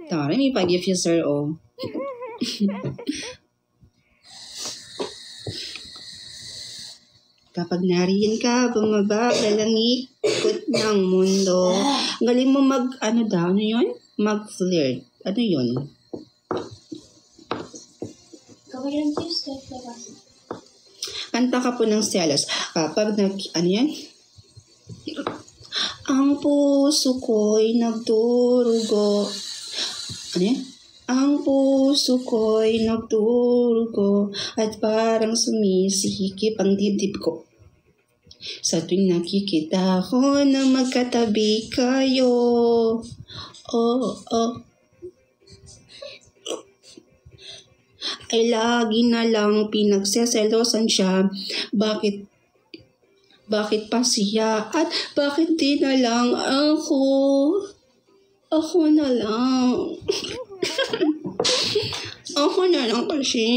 Tara, may pag-if you, sir, oh. Kapag nariyan ka, bumababa lang ikot ng mundo. Galing mo ano yun? Mag-flirt. Ano yun? Kanta ka po ng selos. Kapag ano yan? Ang puso ko'y nagdurugo. Ano yan? Ang puso ko'y nagdurugo at parang sumisikip ang dibdib ko. Sa tuwing nakikita ko na magkatabi kayo. Oh. Ay lagi na lang pinagseselosan siya. Bakit pa siya? At bakit di na lang ako? Ako na lang. Ako na lang kasi.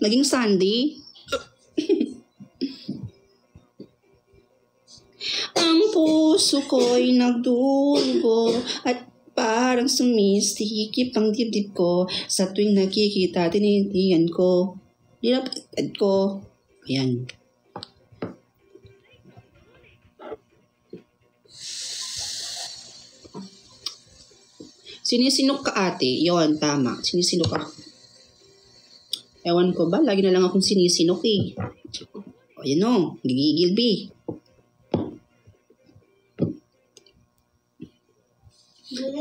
Naging Sandy? Ang puso ko'y nagdugo at parang sumisikip ang dibdib ko sa tuwing nakikita, tinitingnan ko. Nilapitad ko. Ayan. Sinisinok ka, ate. Yon, tama. Sinisinok ka. Ewan ko ba? Lagi na lang akong sinisinok eh. O, yan o. Gigigil, B.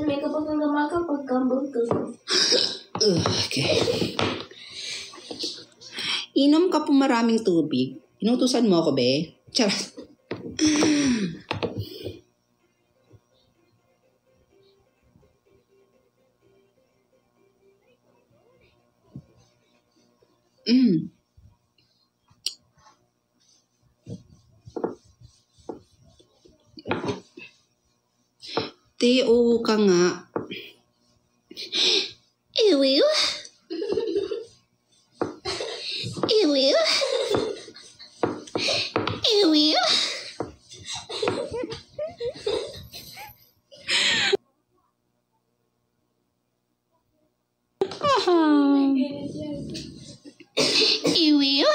May kapag nangamaga pagkambog ko. Okay. Inom ka po maraming tubig. Inutusan mo ako, be? Charot. Teo ka nga. Ewiw. Ewiw. Ewiw. Ewiw.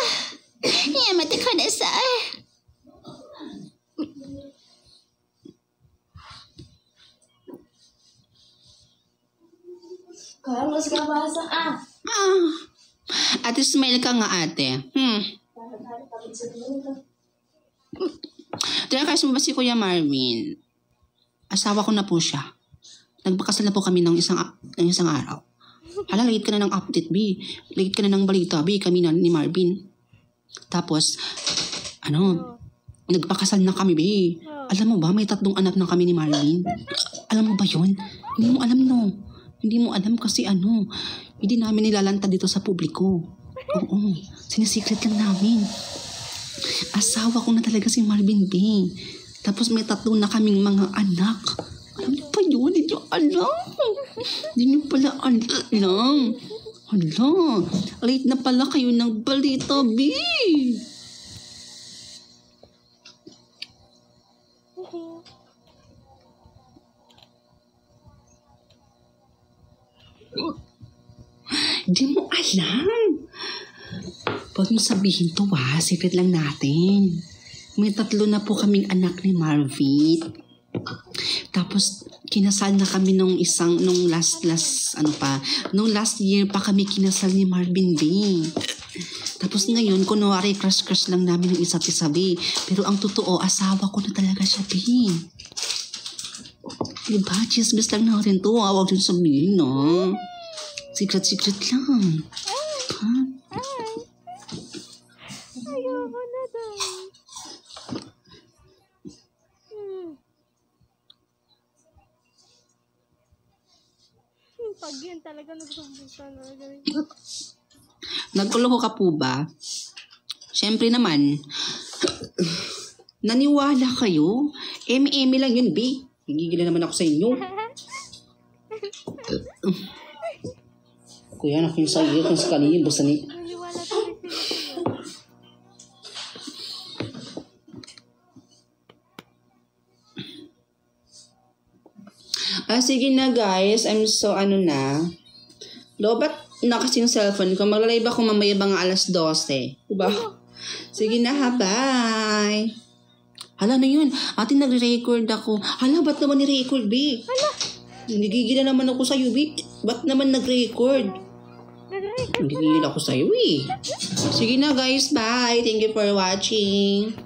Yamate ko na sa. Kaya mas kabasa Ate, smile ka nga, ate. Kasi mo ba si Kuya Marvin? Asawa ko na po siya. Nagpakasal na po kami ng isang araw. Hala, late ka na ng update, B. Late ka na ng balita, B. Kami na ni Marvin. Tapos, nagpakasal na kami, B. Alam mo ba, may 3 anak na kami ni Marvin. Alam mo ba yun? Hindi mo alam, no? Hindi mo alam kasi hindi namin nilalanta dito sa publiko. Oo, sinisikret lang namin. Asawa ko na talaga si Marvin B. Tapos may 3 na kaming mga anak. Alam niyo pa yun? Hindi niyo alam. Hindi niyo pala alam. Hala, late na pala kayo ng balita, B. Hindi mo alam. Huwag mo sabihin to, secret lang natin. May 3 na po kaming anak ni Marvin. Tapos, kinasal na kami nung last year pa kami kinasal ni Marvin B. Tapos ngayon, kunwari crush lang namin ng isa't isa, B. Pero ang totoo, asawa ko na talaga siya, B. Diba? Chismis lang natin to. Huwag yung sabihin, no? Secret lang. Ha? Ayoko na daw. Pag yan talaga nagsubukan na. Nagkuloko ka po ba? Siyempre naman, naniwala kayo? Emi lang yun, B. Higigil naman ako sa inyo. Kuya, nakin sa iyo kung sa kanina, basta ni... Naniwala talaga sa'yo. Sige na guys. I'm so na. Lobat na kasi yung cellphone ko. Maglalay ba ako mamaya ba nga alas 12? Diba? Sige na ha. Bye. Hala na yun. Ate, nagre-record ako. Hala, ba't naman ni-record, B? Hala. Nagigila naman ako sa'yo, B. Ba't naman nag-record? Nagigila ako sa'yo, eh. Sige na, guys. Bye. Thank you for watching.